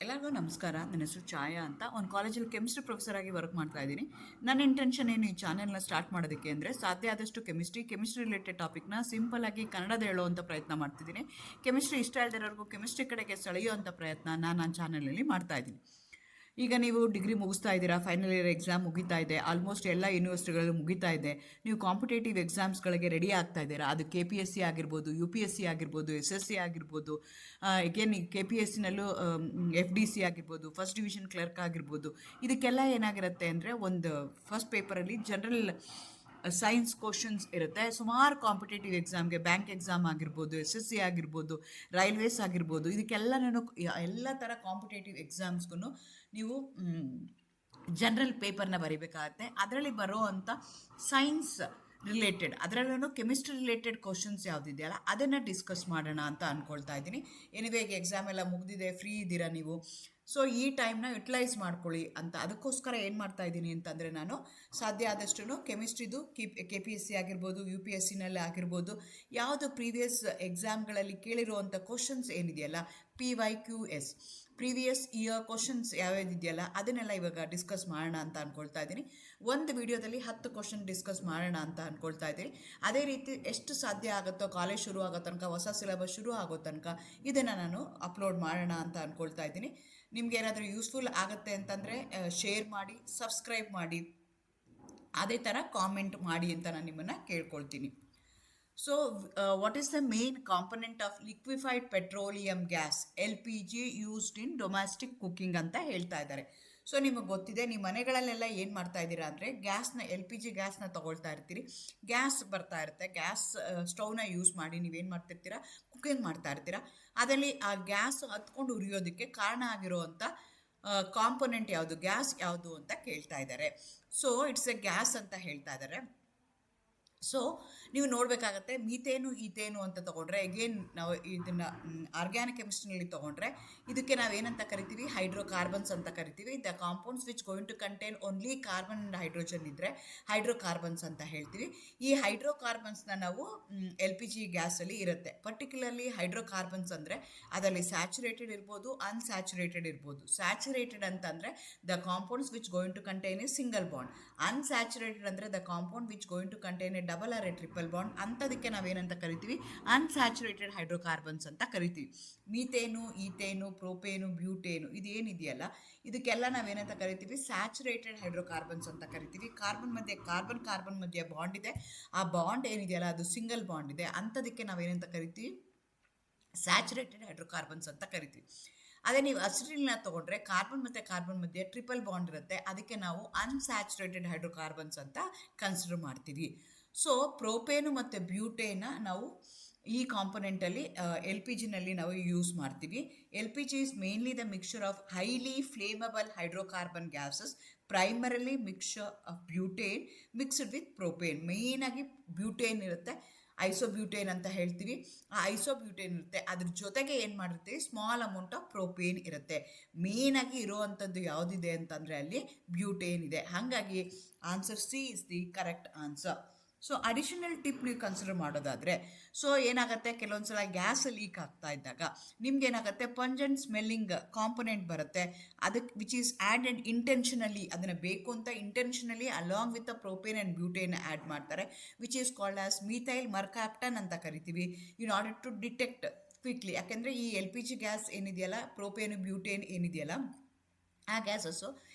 ಎಲ್ಲರಿಗೂ ನಮಸ್ಕಾರ. ನನ್ನ ಹೆಸರು ಛಾಯಾ ಅಂತ. ಒಂದು ಕಾಲೇಜಲ್ಲಿ ಕೆಮಿಸ್ಟ್ರಿ ಪ್ರೊಫೆಸರ್ ಆಗಿ ವರ್ಕ್ ಮಾಡ್ತಾ ಇದ್ದೀನಿ. ನನ್ನ ಇಂಟೆನ್ಷನ್ ಏನು ಈ ಚಾನೆಲ್ನ ಸ್ಟಾರ್ಟ್ ಮಾಡೋದಕ್ಕೆ ಅಂದರೆ, ಸಾಧ್ಯ ಆದಷ್ಟು ಕೆಮಿಸ್ಟ್ರಿ ರಿಲೇಟೆಡ್ ಟಾಪಿಕ್ನ ಸಿಂಪಲ್ ಆಗಿ ಕನ್ನಡದ ಹೇಳುವಂಥ ಪ್ರಯತ್ನ ಮಾಡ್ತಿದ್ದೀನಿ. ಕೆಮಿಸ್ಟ್ರಿ ಇಷ್ಟ ಇಲ್ದಿರೋರ್ಗೂ ಕೆಮಿಸ್ಟ್ರಿ ಕಡೆಗೆ ಸೆಳೆಯುವಂಥ ಪ್ರಯತ್ನ ನನ್ನ ಚಾನಲಲ್ಲಿ ಮಾಡ್ತಾ ಇದ್ದೀನಿ. ಈಗ ನೀವು ಡಿಗ್ರಿ ಮುಗಿಸ್ತಾ ಇದ್ದೀರಾ, ಫೈನಲ್ ಇಯರ್ ಎಕ್ಸಾಮ್ ಮುಗಿತಾ ಇದೆ, ಆಲ್ಮೋಸ್ಟ್ ಎಲ್ಲ ಯೂನಿವರ್ಸಿಟಿಗಳಲ್ಲೂ ಮುಗಿತಾ ಇದೆ. ನೀವು ಕಾಂಪಿಟೇಟಿವ್ ಎಕ್ಸಾಮ್ಸ್ಗಳಿಗೆ ರೆಡಿ ಆಗ್ತಾ ಇದ್ದೀರಾ. ಅದು KPSC ಆಗಿರ್ಬೋದು, UPSC ಆಗಿರ್ಬೋದು, SSC ಆಗಿರ್ಬೋದು, ಎಗೇನ್ KPSCನಲ್ಲೂ FDC ಆಗಿರ್ಬೋದು, ಫಸ್ಟ್ ಡಿವಿಷನ್ ಕ್ಲರ್ಕ್ ಆಗಿರ್ಬೋದು. ಇದಕ್ಕೆಲ್ಲ ಏನಾಗಿರುತ್ತೆ ಅಂದರೆ, ಒಂದು ಫಸ್ಟ್ ಪೇಪರಲ್ಲಿ ಜನರಲ್ ಸೈನ್ಸ್ ಕ್ವಶನ್ಸ್ ಇರುತ್ತೆ. ಸುಮಾರು ಕಾಂಪಿಟೇಟಿವ್ ಎಕ್ಸಾಮ್ಗೆ, ಬ್ಯಾಂಕ್ ಎಕ್ಸಾಮ್ ಆಗಿರ್ಬೋದು, SSC ಆಗಿರ್ಬೋದು, ರೈಲ್ವೇಸ್ ಆಗಿರ್ಬೋದು, ಇದಕ್ಕೆಲ್ಲನೂ ಎಲ್ಲ ಥರ ಕಾಂಪಿಟೇಟಿವ್ ಎಕ್ಸಾಮ್ಸ್ಗೂ ನೀವು ಜನರಲ್ ಪೇಪರ್ನ ಬರಿಬೇಕಾಗತ್ತೆ. ಅದರಲ್ಲಿ ಬರೋ ಅಂಥ ಸೈನ್ಸ್ ರಿಲೇಟೆಡ್, ಅದರಲ್ಲೂ ಕೆಮಿಸ್ಟ್ರಿ ರಿಲೇಟೆಡ್ ಕ್ವಶನ್ಸ್ ಯಾವುದಿದೆಯಲ್ಲ ಅದನ್ನು ಡಿಸ್ಕಸ್ ಮಾಡೋಣ ಅಂತ ಅಂದ್ಕೊಳ್ತಾ ಇದ್ದೀನಿ. ಎನಿವೇ ಈಗ ಎಕ್ಸಾಮ್ ಎಲ್ಲ ಮುಗಿದಿದೆ, ಫ್ರೀ ಇದ್ದೀರಾ ನೀವು. ಸೊ ಈ ಟೈಮ್ನ ಯುಟಿಲೈಸ್ ಮಾಡ್ಕೊಳ್ಳಿ ಅಂತ ಅದಕ್ಕೋಸ್ಕರ ಏನು ಮಾಡ್ತಾ ಇದ್ದೀನಿ ಅಂತಂದರೆ, ನಾನು ಸಾಧ್ಯ ಆದಷ್ಟು ಕೆಮಿಸ್ಟ್ರಿದು KPSC ಆಗಿರ್ಬೋದು, UPSCನಲ್ಲಿ ಆಗಿರ್ಬೋದು, ಯಾವುದು ಪ್ರೀವಿಯಸ್ ಎಕ್ಸಾಮ್ಗಳಲ್ಲಿ ಕೇಳಿರುವಂಥ ಕ್ವಶನ್ಸ್ ಏನಿದೆಯಲ್ಲ, PYQS ಪ್ರೀವಿಯಸ್ ಇಯರ್ ಕ್ವಶನ್ಸ್ ಯಾವ್ಯಾವ್ದಿದೆಯಲ್ಲ ಅದನ್ನೆಲ್ಲ ಇವಾಗ ಡಿಸ್ಕಸ್ ಮಾಡೋಣ ಅಂತ ಅಂದ್ಕೊಳ್ತಾ ಇದ್ದೀನಿ. ಒಂದು ವಿಡಿಯೋದಲ್ಲಿ 10 ಕ್ವಶನ್ ಡಿಸ್ಕಸ್ ಮಾಡೋಣ ಅಂತ ಅಂದ್ಕೊಳ್ತಾ ಇದ್ದೀನಿ. ಅದೇ ರೀತಿ ಎಷ್ಟು ಸಾಧ್ಯ ಆಗುತ್ತೋ ಕಾಲೇಜ್ ಶುರು ಆಗೋ ತನಕ, ಹೊಸ ಸಿಲೆಬಸ್ ಶುರು ಆಗೋ ತನಕ ಇದನ್ನು ನಾನು ಅಪ್ಲೋಡ್ ಮಾಡೋಣ ಅಂತ ಅಂದ್ಕೊಳ್ತಾ ಇದ್ದೀನಿ. ನಿಮ್ಗೆ ಏನಾದರೂ ಯೂಸ್ಫುಲ್ ಆಗುತ್ತೆ ಅಂತಂದರೆ ಶೇರ್ ಮಾಡಿ, ಸಬ್ಸ್ಕ್ರೈಬ್ ಮಾಡಿ, ಅದೇ ಥರ ಕಾಮೆಂಟ್ ಮಾಡಿ ಅಂತ ನಾನು ನಿಮ್ಮನ್ನು ಕೇಳ್ಕೊಳ್ತೀನಿ. So what is the main component of liquefied petroleum gas LPG used in domestic cooking ಅಂತ ಹೇಳ್ತಾ ಇದ್ದಾರೆ. ಸೊ ನಿಮಗೆ ಗೊತ್ತಿದೆ, ನಿಮ್ಮ ಮನೆಗಳಲ್ಲೆಲ್ಲ ಏನು ಮಾಡ್ತಾ ಇದ್ದೀರಾ ಅಂದರೆ, ಗ್ಯಾಸ್ನ LPG ಗ್ಯಾಸ್ನ ತೊಗೊಳ್ತಾ ಇರ್ತೀರಿ. ಗ್ಯಾಸ್ ಬರ್ತಾ ಇರುತ್ತೆ, ಗ್ಯಾಸ್ ಸ್ಟವ್ನ ಯೂಸ್ ಮಾಡಿ ನೀವೇನು ಮಾಡ್ತಿರ್ತೀರಾ, ಕುಕ್ಕಿಂಗ್ ಮಾಡ್ತಾ ಇರ್ತೀರಾ. ಅದರಲ್ಲಿ ಆ ಗ್ಯಾಸ್ ಹತ್ಕೊಂಡು ಉರಿಯೋದಕ್ಕೆ ಕಾರಣ ಆಗಿರುವಂಥ ಕಾಂಪೊನೆಂಟ್ ಯಾವುದು, ಗ್ಯಾಸ್ ಯಾವುದು ಅಂತ ಕೇಳ್ತಾ ಇದ್ದಾರೆ. ಸೊ ಇಟ್ಸ್ ಎ ಗ್ಯಾಸ್ ಅಂತ ಹೇಳ್ತಾ ಇದ್ದಾರೆ. ಸೊ ನೀವು ನೋಡಬೇಕಾಗತ್ತೆ, ಮೀಥೇನು ಈಥೇನು ಅಂತ ತೊಗೊಂಡ್ರೆ, ಎಗೇನ್ ನಾವು ಇದನ್ನು ಆರ್ಗ್ಯಾನಿಕ್ ಕೆಮಿಸ್ಟ್ರಿನಲ್ಲಿ ತೊಗೊಂಡ್ರೆ ಇದಕ್ಕೆ ನಾವೇನಂತ ಕರಿತೀವಿ, ಹೈಡ್ರೋಕಾರ್ಬನ್ಸ್ ಅಂತ ಕರಿತೀವಿ. The compounds which going to contain only carbon and hydrogen ಇದ್ದರೆ ಹೈಡ್ರೋಕಾರ್ಬನ್ಸ್ ಅಂತ ಹೇಳ್ತೀವಿ. ಈ ಹೈಡ್ರೋಕಾರ್ಬನ್ಸ್ನ ನಾವು LPG ಗ್ಯಾಸಲ್ಲಿ ಇರುತ್ತೆ. ಪರ್ಟಿಕ್ಯುಲರ್ಲಿ ಹೈಡ್ರೋಕಾರ್ಬನ್ಸ್ ಅಂದರೆ ಅದರಲ್ಲಿ ಸ್ಯಾಚುರೇಟೆಡ್ ಇರ್ಬೋದು, ಅನ್ಸ್ಯಾಚುರೇಟೆಡ್ ಇರ್ಬೋದು. ಸ್ಯಾಚುರೇಟೆಡ್ ಅಂತಂದರೆ the compounds which going to contain a single bond. Unsaturated ಅಂದರೆ the compound which going to contain a double or a triple bond. ಅಂಥದಕ್ಕೆ ನಾವೇನಂತ ಕರಿತೀವಿ, ಅನ್ಸ್ಯಾಚುರೇಟೆಡ್ ಹೈಡ್ರೋಕಾರ್ಬನ್ಸ್ ಅಂತ ಕರಿತೀವಿ. ಮೀಥೇನು, ಈಥೇನು, ಪ್ರೋಪೇನು, ಬ್ಯೂಟೇನು ಇದೇನಿದೆಯಲ್ಲ ಇದಕ್ಕೆಲ್ಲ ನಾವೇನಂತ ಕರಿತೀವಿ, ಸ್ಯಾಚುರೇಟೆಡ್ ಹೈಡ್ರೋಕಾರ್ಬನ್ಸ್ ಅಂತ ಕರಿತೀವಿ. ಕಾರ್ಬನ್ ಮಧ್ಯೆ ಬಾಂಡ್ ಇದೆ, ಆ ಬಾಂಡ್ ಏನಿದೆಯಲ್ಲ ಅದು ಸಿಂಗಲ್ ಬಾಂಡ್ ಇದೆ, ಅಂಥದಕ್ಕೆ ನಾವೇನಂತ ಕರಿತೀವಿ, ಸ್ಯಾಚುರೇಟೆಡ್ ಹೈಡ್ರೋಕಾರ್ಬನ್ಸ್ ಅಂತ ಕರಿತೀವಿ. ಅದೇ ನೀವು ಅಸಿಟಿಲ್ನ ತೊಗೊಂಡ್ರೆ ಕಾರ್ಬನ್ ಮತ್ತು ಕಾರ್ಬನ್ ಮಧ್ಯೆ ಟ್ರಿಪಲ್ ಬಾಂಡ್ ಇರುತ್ತೆ, ಅದಕ್ಕೆ ನಾವು ಅನ್ಸ್ಯಾಚುರೇಟೆಡ್ ಹೈಡ್ರೋಕಾರ್ಬನ್ಸ್ ಅಂತ ಕನ್ಸಿಡರ್ ಮಾಡ್ತೀವಿ. ಸೊ ಪ್ರೋಪೇನು ಮತ್ತು ಬ್ಯೂಟೇನ ನಾವು ಈ ಕಾಂಪೊನೆಂಟಲ್ಲಿ LPGನಲ್ಲಿ ನಾವು ಯೂಸ್ ಮಾಡ್ತೀವಿ. LPG is mainly the mixture of highly flammable hydrocarbon gases, primarily mixture of butane mixed with propane. ಮೇಯ್ನಾಗಿ ಬ್ಯೂಟೇನ್ ಇರುತ್ತೆ, ಐಸೋಬ್ಯೂಟೇನ್ ಅಂತ ಹೇಳ್ತೀವಿ. ಆ ಐಸೋಬ್ಯೂಟೇನ್ ಇರುತ್ತೆ, ಅದ್ರ ಜೊತೆಗೆ ಏನು ಮಾಡಿರ್ತೀವಿ, ಸ್ಮಾಲ್ ಅಮೌಂಟ್ ಆಫ್ ಪ್ರೋಪೇನ್ ಇರುತ್ತೆ. ಮೇಯ್ನಾಗಿ ಇರೋವಂಥದ್ದು ಯಾವುದಿದೆ ಅಂತಂದರೆ ಅಲ್ಲಿ ಬ್ಯೂಟೇನ್ ಇದೆ. ಹಾಗಾಗಿ answer C is the correct answer. So additional tip ನೀವು ಕನ್ಸಿಡರ್ ಮಾಡೋದಾದರೆ, ಸೊ ಏನಾಗುತ್ತೆ, ಕೆಲವೊಂದು ಸಲ ಗ್ಯಾಸ್ ಲೀಕ್ ಆಗ್ತಾ ಇದ್ದಾಗ ನಿಮ್ಗೇನಾಗುತ್ತೆ, ಪಂಜೆಂಟ್ ಸ್ಮೆಲ್ಲಿಂಗ್ ಕಾಂಪೊನೆಂಟ್ ಬರುತ್ತೆ, ಅದಕ್ಕೆ ವಿಚ್ ಈಸ್ ಆ್ಯಡೆಡ್ ಇಂಟೆನ್ಷನಲಿ, ಅದನ್ನು ಬೇಕು ಅಂತ intentionally along with the propane and butane add ಮಾಡ್ತಾರೆ, which is called as methyl mercaptan ಅಂತ ಕರಿತೀವಿ, in order to detect quickly. ಯಾಕೆಂದರೆ ಈ LPG ಗ್ಯಾಸ್ ಏನಿದೆಯಲ್ಲ, ಪ್ರೋಪೇನು ಬ್ಯೂಟೇನ್ ಏನಿದೆಯಲ್ಲ, ಆ ಗ್ಯಾಸಸ್ಸು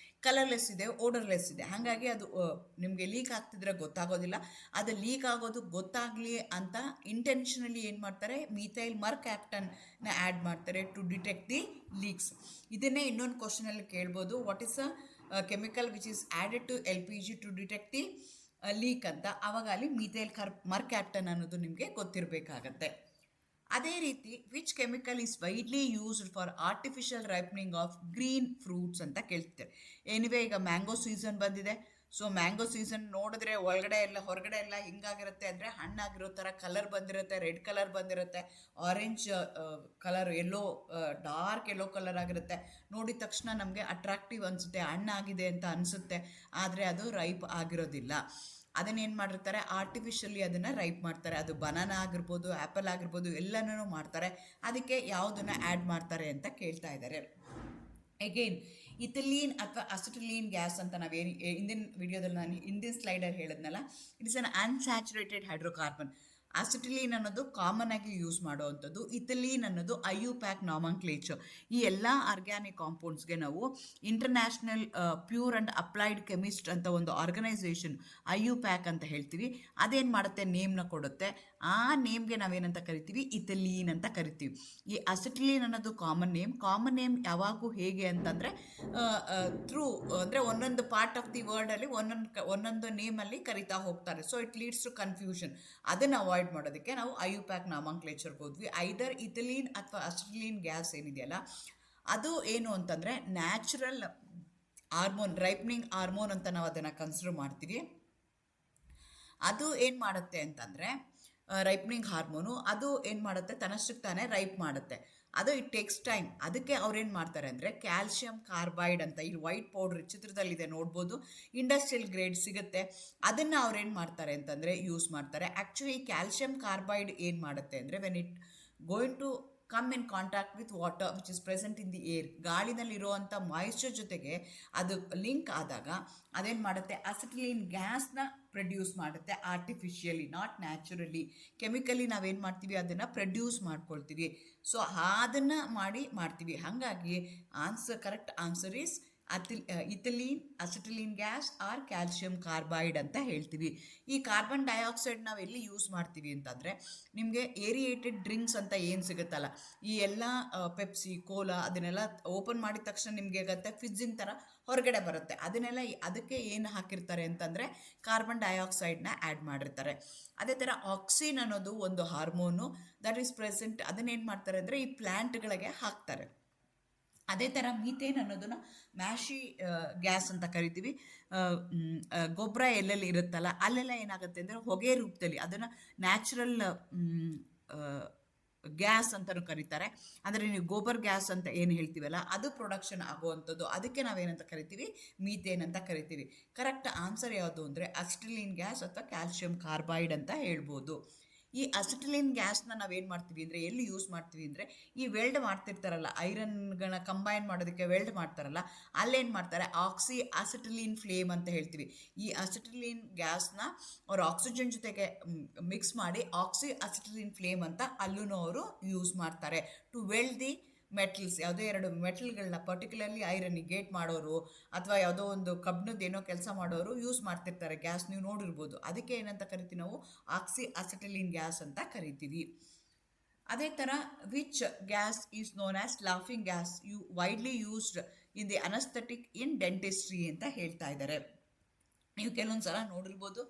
ಕಲರ್ಲೆಸ್ ಇದೆ, ಓಡರ್ಲೆಸ್ ಇದೆ. ಹಾಗಾಗಿ ಅದು ನಿಮಗೆ ಲೀಕ್ ಆಗ್ತಿದ್ರೆ ಗೊತ್ತಾಗೋದಿಲ್ಲ. ಅದು ಲೀಕ್ ಆಗೋದು ಗೊತ್ತಾಗಲಿ ಅಂತ ಇಂಟೆನ್ಷನಲಿ ಏನು ಮಾಡ್ತಾರೆ, ಮೀಥೈಲ್ ಮರ್ಕ್ಯಾಪ್ಟನ್ನ ಆ್ಯಡ್ ಮಾಡ್ತಾರೆ ಟು ಡಿಟೆಕ್ಟ್ ದಿ ಲೀಕ್ಸ್. ಇದನ್ನೇ ಇನ್ನೊಂದು ಕ್ವಶನಲ್ಲಿ ಕೇಳ್ಬೋದು, what is a chemical which is added to LPG to detect the leak ಅಂತ. ಆವಾಗ ಅಲ್ಲಿ ಮೀಥೈಲ್ ಮರ್ಕ್ಯಾಪ್ಟನ್ ಅನ್ನೋದು ನಿಮಗೆ ಗೊತ್ತಿರಬೇಕಾಗತ್ತೆ. ಅದೇ ರೀತಿ which chemical is widely used for artificial ripening of green fruits ಅಂತ ಕೇಳ್ತಾರೆ. ಎನಿವೆ ಈಗ ಮ್ಯಾಂಗೋ ಸೀಸನ್ ಬಂದಿದೆ. ಸೊ ಮ್ಯಾಂಗೋ ಸೀಸನ್ ನೋಡಿದ್ರೆ ಹೊರಗಡೆ ಎಲ್ಲ ಹಿಂಗಾಗಿರುತ್ತೆ ಅಂದರೆ, ಹಣ್ಣಾಗಿರೋ ಥರ ಕಲರ್ ಬಂದಿರುತ್ತೆ, ರೆಡ್ ಕಲರ್ ಬಂದಿರುತ್ತೆ, orange colour, dark yellow colour ಆಗಿರುತ್ತೆ. ನೋಡಿದ ತಕ್ಷಣ ನಮಗೆ ಅಟ್ರಾಕ್ಟಿವ್ ಅನಿಸುತ್ತೆ, ಹಣ್ಣಾಗಿದೆ ಅಂತ ಅನಿಸುತ್ತೆ, ಆದರೆ ಅದು ರೈಪ್ ಆಗಿರೋದಿಲ್ಲ. ಅದನ್ನೇನು ಮಾಡಿರ್ತಾರೆ, ಆರ್ಟಿಫಿಷಿಯಲಿ ಅದನ್ನು ರೈಪ್ ಮಾಡ್ತಾರೆ. ಅದು ಬನಾನಾ ಆಗಿರ್ಬೋದು, ಆ್ಯಪಲ್ ಆಗಿರ್ಬೋದು, ಎಲ್ಲನೂ ಮಾಡ್ತಾರೆ. ಅದಕ್ಕೆ ಯಾವುದನ್ನು ಆ್ಯಡ್ ಮಾಡ್ತಾರೆ ಅಂತ ಕೇಳ್ತಾ ಇದ್ದಾರೆ. ಅಗೇನ್ ಇಥಿಲೀನ್ ಅಥವಾ ಅಸಿಟಿಲೀನ್ ಗ್ಯಾಸ್ ಅಂತ ನಾವೇನು ಹಿಂದಿನ ವಿಡಿಯೋದಲ್ಲಿ ನಾನು ಹಿಂದಿನ ಸ್ಲೈಡರ್ ಹೇಳಿದ್ನಲ್ಲ, it is an unsaturated hydrocarbon. Acetylene ಅನ್ನೋದು ಕಾಮನ್ ಆಗಿ ಯೂಸ್ ಮಾಡುವಂಥದ್ದು. ಇಥಿಲೀನ್ ಅನ್ನೋದು ಐಯುಪ್ಯಾಕ್ ನಾಮನ್ಕ್ಲೇಚರ್. ಈ ಎಲ್ಲ ಆರ್ಗ್ಯಾನಿಕ್ ಕಾಂಪೌಂಡ್ಸ್ಗೆ ನಾವು international pure and applied chemist ಅಂತ ಒಂದು ಆರ್ಗನೈಸೇಷನ್ ಐಯುಪ್ಯಾಕ್ ಅಂತ ಹೇಳ್ತೀವಿ. ಅದೇನು ಮಾಡುತ್ತೆ, ನೇಮ್ನ ಕೊಡುತ್ತೆ. ಆ ನೇಮ್ಗೆ ನಾವೇನಂತ ಕರಿತೀವಿ, ಇಥಿಲೀನ್ ಅಂತ ಕರಿತೀವಿ. ಈ ಅಸಿಟಿಲೀನ್ ಅನ್ನೋದು ಕಾಮನ್ ನೇಮ್. ಕಾಮನ್ ನೇಮ್ ಯಾವಾಗೂ ಹೇಗೆ ಅಂತಂದರೆ ಥ್ರೂ ಅಂದರೆ ಒಂದೊಂದು ಪಾರ್ಟ್ ಆಫ್ ದಿ ವರ್ಡಲ್ಲಿ ಒಂದೊಂದು ನೇಮಲ್ಲಿ ಕರಿತಾ ಹೋಗ್ತಾರೆ. So it leads to confusion. ಅದನ್ನು ಅವಾಯ್ಡ್ ಮಾಡೋದಕ್ಕೆ ನಾವು ಐಯುಪ್ಯಾಕ್ ನಾಮನ್ಕ್ಲೇಚರ್ಗೆ ಹೋದ್ವಿ. ಐದರ್ ಇಥಿಲೀನ್ ಅಥವಾ ಅಸಿಟಿಲೀನ್ ಗ್ಯಾಸ್ ಏನಿದೆಯಲ್ಲ, ಅದು ಏನು ಅಂತಂದರೆ ನ್ಯಾಚುರಲ್ ಹಾರ್ಮೋನ್, ರೈಪ್ನಿಂಗ್ ಹಾರ್ಮೋನ್ ಅಂತ ನಾವು ಅದನ್ನು ಕನ್ಸಿಡರ್ ಮಾಡ್ತೀವಿ. ಅದು ಏನು ಮಾಡುತ್ತೆ ಅಂತಂದರೆ ರೈಪ್ನಿಂಗ್ ಹಾರ್ಮೋನು, ಅದು ಏನು ಮಾಡುತ್ತೆ, ತನ್ನಷ್ಟಕ್ಕೆ ತಾನೇ ರೈಪ್ ಮಾಡುತ್ತೆ. ಅದು ಇಟ್ ಟೇಕ್ಸ್ ಟೈಮ್. ಅದಕ್ಕೆ ಅವ್ರೇನು ಮಾಡ್ತಾರೆ ಅಂದರೆ ಕ್ಯಾಲ್ಶಿಯಂ ಕಾರ್ಬೈಡ್ ಅಂತ, ಇಲ್ಲಿ ವೈಟ್ ಪೌಡ್ರ್ ಚಿತ್ರದಲ್ಲಿದೆ ನೋಡ್ಬೋದು, ಇಂಡಸ್ಟ್ರಿಯಲ್ ಗ್ರೇಡ್ ಸಿಗುತ್ತೆ. ಅದನ್ನು ಅವ್ರೇನು ಮಾಡ್ತಾರೆ ಅಂತಂದರೆ ಯೂಸ್ ಮಾಡ್ತಾರೆ. ಆ್ಯಕ್ಚುಲಿ ಕ್ಯಾಲ್ಶಿಯಂ ಕಾರ್ಬೈಡ್ ಏನು ಮಾಡುತ್ತೆ ಅಂದರೆ when it going to come in contact with water which is present in the air, ಗಾಳಿನಲ್ಲಿರುವಂಥ ಮಾಯಿಶ್ಚರ್ ಜೊತೆಗೆ ಅದು ಲಿಂಕ್ ಆದಾಗ ಅದೇನು ಮಾಡುತ್ತೆ, ಅಸಿಟಿಲೀನ್ ಗ್ಯಾಸ್ನ ಪ್ರೊಡ್ಯೂಸ್ ಮಾಡುತ್ತೆ. Artificially, not naturally. ಕೆಮಿಕಲಿ ನಾವೇನು ಮಾಡ್ತೀವಿ, ಅದನ್ನು ಪ್ರೊಡ್ಯೂಸ್ ಮಾಡ್ಕೊಳ್ತೀವಿ. ಸೊ ಅದನ್ನು ಮಾಡ್ತೀವಿ. ಹಾಗಾಗಿ correct answer is ethylene, acetylene gas or calcium carbide ಅಂತ ಹೇಳ್ತೀವಿ. ಈ ಕಾರ್ಬನ್ ಡೈಆಕ್ಸೈಡ್ ನಾವು ಎಲ್ಲಿ ಯೂಸ್ ಮಾಡ್ತೀವಿ ಅಂತಂದರೆ, ನಿಮಗೆ ಏರಿಯೇಟೆಡ್ ಡ್ರಿಂಕ್ಸ್ ಅಂತ ಏನು ಸಿಗುತ್ತಲ್ಲ, ಈ ಎಲ್ಲ ಪೆಪ್ಸಿ, ಕೋಲಾ ಅದನ್ನೆಲ್ಲ ಓಪನ್ ಮಾಡಿದ ತಕ್ಷಣ ನಿಮಗೆ ಆಗುತ್ತೆ ಫಿಜ್ಜಿನ ಥರ ಹೊರಗಡೆ ಬರುತ್ತೆ. ಅದಕ್ಕೆ ಏನು ಹಾಕಿರ್ತಾರೆ ಅಂತಂದರೆ ಕಾರ್ಬನ್ ಡೈಆಕ್ಸೈಡ್ನ ಆ್ಯಡ್ ಮಾಡಿರ್ತಾರೆ. ಅದೇ ಥರ ಆಕ್ಸಿನ್ ಅನ್ನೋದು ಒಂದು ಹಾರ್ಮೋನು ದಟ್ ಈಸ್ ಪ್ರೆಸೆಂಟ್. ಅದನ್ನೇನು ಮಾಡ್ತಾರೆ ಅಂದರೆ ಈ ಪ್ಲ್ಯಾಂಟ್ಗಳಿಗೆ ಹಾಕ್ತಾರೆ. ಅದೇ ಥರ ಮೀಥೇನ್ ಅನ್ನೋದನ್ನು ಮ್ಯಾಶಿ ಗ್ಯಾಸ್ ಅಂತ ಕರಿತೀವಿ. ಗೊಬ್ಬರ ಎಲ್ಲೆಲ್ಲಿ ಇರುತ್ತಲ್ಲ ಅಲ್ಲೆಲ್ಲ ಏನಾಗುತ್ತೆ ಅಂದರೆ ಹೊಗೆ ರೂಪದಲ್ಲಿ ಅದನ್ನು ನ್ಯಾಚುರಲ್ ಗ್ಯಾಸ್ ಅಂತಲೂ ಕರೀತಾರೆ. ಅಂದರೆ ನೀವು ಗೋಬರ್ ಗ್ಯಾಸ್ ಅಂತ ಏನು ಹೇಳ್ತೀವಲ್ಲ, ಅದು ಪ್ರೊಡಕ್ಷನ್ ಆಗುವಂಥದ್ದು. ಅದಕ್ಕೆ ನಾವೇನಂತ ಕರಿತೀವಿ, ಮೀಥೇನ್ ಅಂತ ಕರಿತೀವಿ. ಕರೆಕ್ಟ್ ಆನ್ಸರ್ ಯಾವುದು ಅಂದರೆ ಅಸಿಟಿಲೀನ್ ಗ್ಯಾಸ್ ಅಥವಾ ಕ್ಯಾಲ್ಶಿಯಂ ಕಾರ್ಬೈಡ್ ಅಂತ ಹೇಳ್ಬೋದು. ಈ ಅಸಿಟಿಲೀನ್ ಗ್ಯಾಸ್ನ ನಾವೇನು ಮಾಡ್ತೀವಿ ಅಂದರೆ ಎಲ್ಲಿ ಯೂಸ್ ಮಾಡ್ತೀವಿ ಅಂದರೆ, ಈ ವೆಲ್ಡ್ ಮಾಡ್ತಿರ್ತಾರಲ್ಲ, ಐರನ್ಗಳನ್ನ ಕಂಬೈನ್ ಮಾಡೋದಕ್ಕೆ ವೆಲ್ಡ್ ಮಾಡ್ತಾರಲ್ಲ, ಅಲ್ಲೇನು ಮಾಡ್ತಾರೆ, ಅಸಿಟಿಲೀನ್ ಫ್ಲೇಮ್ ಅಂತ ಹೇಳ್ತೀವಿ. ಈ ಅಸಿಟಿಲೀನ್ ಗ್ಯಾಸ್ನ ಅವರು ಆಕ್ಸಿಜನ್ ಜೊತೆಗೆ ಮಿಕ್ಸ್ ಮಾಡಿ ಅಸಿಟಿಲೀನ್ ಫ್ಲೇಮ್ ಅಂತ ಅಲ್ಲೂ ಅವರು ಯೂಸ್ ಮಾಡ್ತಾರೆ ಟು ವೆಲ್ಡ್ ದಿ ಮೆಟಲ್ಸ್. ಯಾವುದೋ ಎರಡು ಮೆಟಲ್ಗಳನ್ನ ಪರ್ಟಿಕ್ಯುಲರ್ಲಿ ಐರನ್ನಿಗೇಟ್ ಮಾಡೋರು ಅಥವಾ ಯಾವುದೋ ಒಂದು ಕಬ್ಬಿಣದ್ದೇನೋ ಕೆಲಸ ಮಾಡೋರು ಯೂಸ್ ಮಾಡ್ತಿರ್ತಾರೆ ಗ್ಯಾಸ್, ನೀವು ನೋಡಿರ್ಬೋದು. ಅದಕ್ಕೆ ಏನಂತ ಕರಿತೀವಿ ನಾವು, ಅಸಿಟಿಲೀನ್ ಗ್ಯಾಸ್ ಅಂತ ಕರಿತೀವಿ. ಅದೇ ಥರ which gas is known as laughing gas widely used in the anaesthetic in dentistry ಅಂತ ಹೇಳ್ತಾ ಇದ್ದಾರೆ. ನೀವು ಕೆಲವೊಂದು ಸಲ ನೋಡಿರ್ಬೋದು,